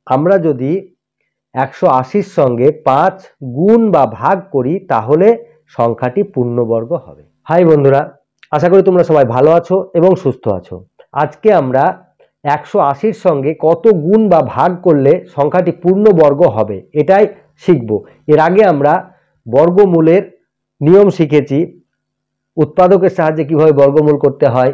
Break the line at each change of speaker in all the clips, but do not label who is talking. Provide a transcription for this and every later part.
আমরা যদি 180 সঙ্গে 5 গুণ বা ভাগ করি তাহলে সংখ্যাটি পূর্ণবর্গ হবে। হাই বন্ধুরা, আশা করি তোমরা সবাই ভালো আছো এবং সুস্থ আছো। আজকে আমরা 180 সঙ্গে কত গুণ বা ভাগ করলে সংখ্যাটি পূর্ণবর্গ হবে এটাই শিখব। এর আগে আমরা বর্গমূলের নিয়ম শিখেছি, উৎপাদকের সাহায্যে কিভাবে বর্গমূল করতে হয়,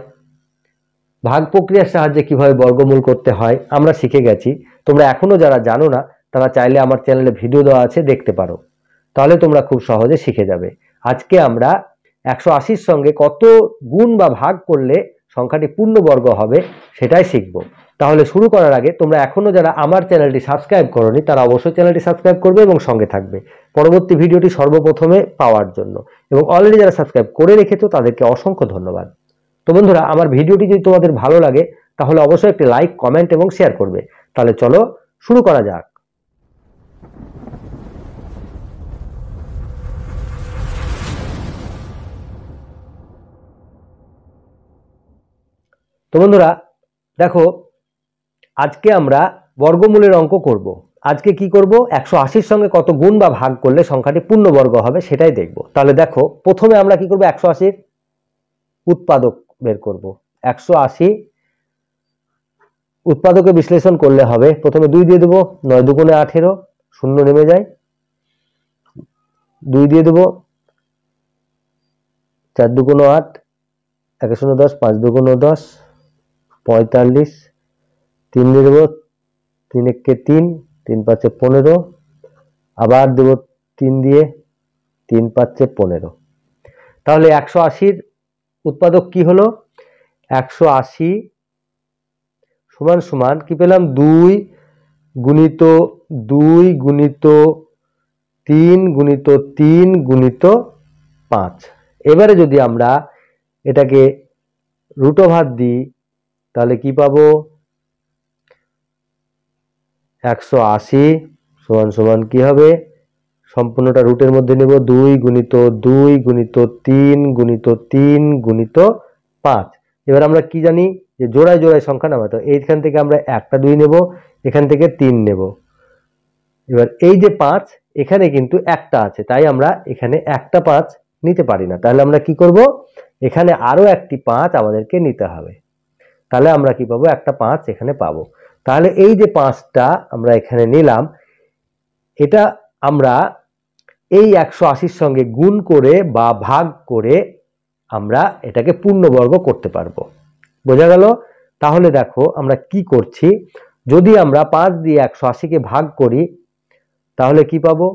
ভাগ প্রক্রিয়ার সাহায্যে কিভাবে বর্গমূল করতে হয় আমরা শিখে গেছি। তোমরা এখনো যারা জানো না তারা চাইলে আমার চ্যানেলে ভিডিও দেওয়া আছে, দেখতে পারো, তাহলে তোমরা খুব সহজে শিখে যাবে। আজকে আমরা 180 সঙ্গে কত গুণ বা ভাগ করলে সংখ্যাটি পূর্ণবর্গ হবে সেটাই শিখব। তাহলে শুরু করার আগে তোমরা এখনো যারা আমার চ্যানেলটি সাবস্ক্রাইব করোনি তারা অবশ্যই চ্যানেলটি সাবস্ক্রাইব করবে এবং সঙ্গে থাকবে পরবর্তী ভিডিওটি সর্বপ্রথমে পাওয়ার জন্য। এবং অলরেডি যারা সাবস্ক্রাইব করে রেখেছো তাদেরকে অসংখ্য ধন্যবাদ। তো বন্ধুরা, আমার ভিডিওটি যদি তোমাদের ভালো লাগে তাহলে অবশ্যই একটি লাইক, কমেন্ট এবং শেয়ার করবে। তাহলে চলো শুরু করা যাক। তো বন্ধুরা দেখো, আজকে আমরা বর্গমূলের অঙ্ক করব। আজকে কি করব? 180 সঙ্গে কত গুণ বা ভাগ করলে সংখ্যাটি পূর্ণবর্গ হবে সেটাই দেখব। তাহলে দেখো, প্রথমে আমরা কি করব? 180 উৎপাদক বের করব। 180 উৎপাদকে বিশ্লেষণ করলে হবে, প্রথমে 2 দিয়ে দেবো, 9 দুগুণে 18, শূন্য নেমে যায়, 2 দিয়ে দেবো, 4 দুগুণে 8, 1 শূন্য 10, 5 দুগুণে 10, 45, 3 দিয়ে দেবো, 3 একে 3, 3 পাঁচে 15, আবার দেবো 3 দিয়ে, 3 পাঁচে 15। তাহলে 180 উৎপাদক কি হলো? 180 সমান সমান কি পেলাম? 2 গুণিত 2 গুণিত 3 গুণিত 3 গুণিত 5। এবারে যদি আমরা এটাকে রুট ওভার দিই তাহলে কি পাবো? 180 সমান সমান কি হবে? সম্পূর্ণটা রুটের মধ্যে নেব, 2 গুণিত 2 গুণিত 3 গুণিত 3 গুণিত 5। এবার আমরা কি জানি যে জোড়ায় জোড়ায় সংখ্যা নামাতে হয়। এইখান থেকে আমরা একটা 2 নেব, এখান থেকে 3 নেব। এবার এই যে 5, এখানে কিন্তু একটা আছে, তাই আমরা এখানে একটা 5 নিতে পারি না। তাহলে আমরা কি করব? এখানে আরো একটি 5 আমাদেরকে নিতে হবে। তাহলে আমরা কি পাবো? একটা 5 এখানে পাবো। তাহলে এই যে 5টা আমরা এখানে নিলাম, এটা আমরা এই 180 সঙ্গে গুণ করে বা ভাগ করে আমরা এটাকে পূর্ণবর্গ করতে পারবো। বোঝা গেল? তাহলে দেখো আমরা কি করছি, যদি আমরা 5 দিয়ে 180 কে ভাগ করি তাহলে কি পাবো?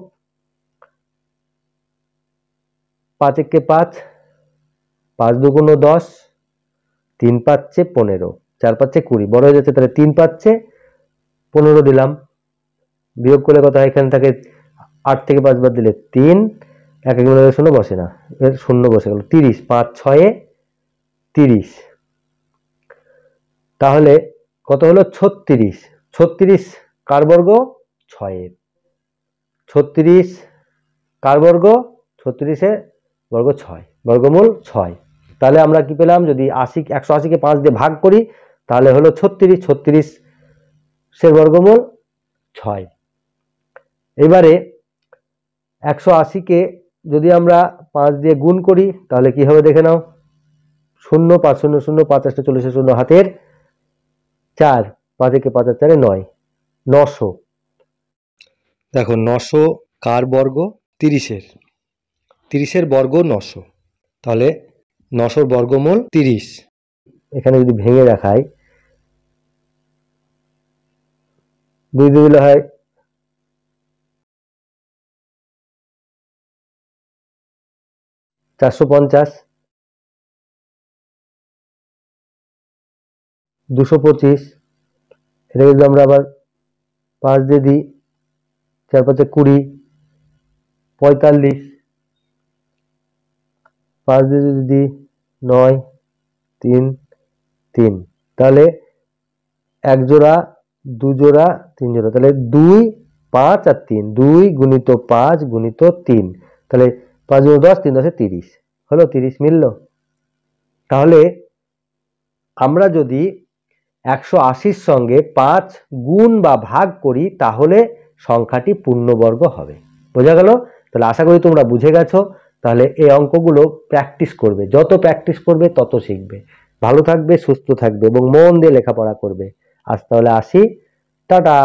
5 একে 5, 5 দুগুণ 10, 3 পাঁচে 15, 4 পাঁচে 20, বড় হয়ে যাচ্ছে, তাহলে 3 পাঁচে 15 দিলাম। বিয়োগ করলে কত হয়? এখান থেকে 8 থেকে 5 বাদ দিলে 3, 1 এক শূন্য বসে না, এর শূন্য বসে গেল, 30, 5 6 30। তাহলে কত হলো? 36। 36 কার বর্গ? 6 এর। 36 কার বর্গ? 36 এর বর্গ 6, বর্গমূল 6। তাহলে আমরা কি পেলাম? যদি 180 কে 5 দিয়ে ভাগ করি তাহলে হলো 36, 36 এর বর্গমূল 6। এবারে 180 কে যদি আমরা 5 দিয়ে গুণ করি তাহলে কি হবে দেখে নাও। 0, 5 0 0, 5 8 40 0, হাতের 4, 5 একে 5 আর 4 9, 900। দেখো 900 কার বর্গ? 30 এর। 30 এর বর্গ 900, তাহলে 900 বর্গমূল 30। এখানে যদি ভেঙে দেখাই, 2 দিলে হয় 450, 225। এটা যদি আমরা আবার 5 দিয়ে দিই, 4 5 20, 45, 5 দিয়ে যদি দিই 9 3 3, তাহলে 1 জোড়া 2 জোড়া 3 জোড়া, তাহলে 2 5 আর 3, 2 গুণিত 5 গুণিত 3, তাহলে 5 গুণ 10, 3 10 30 হলো, 30 মিলল। তাহলে আমরা যদি 180 সঙ্গে 5 গুণ বা ভাগ করি তাহলে সংখ্যাটি পূর্ণবর্গ হবে। বোঝা গেল? তাহলে আশা করি তোমরা বুঝে গেছো। তাহলে এই অঙ্কগুলো প্র্যাকটিস করবে, যত প্র্যাকটিস করবে তত শিখবে। ভালো থাকবে, সুস্থ থাকবে এবং মন দিয়ে লেখাপড়া করবে। আজ তাহলে আসি, টাটা।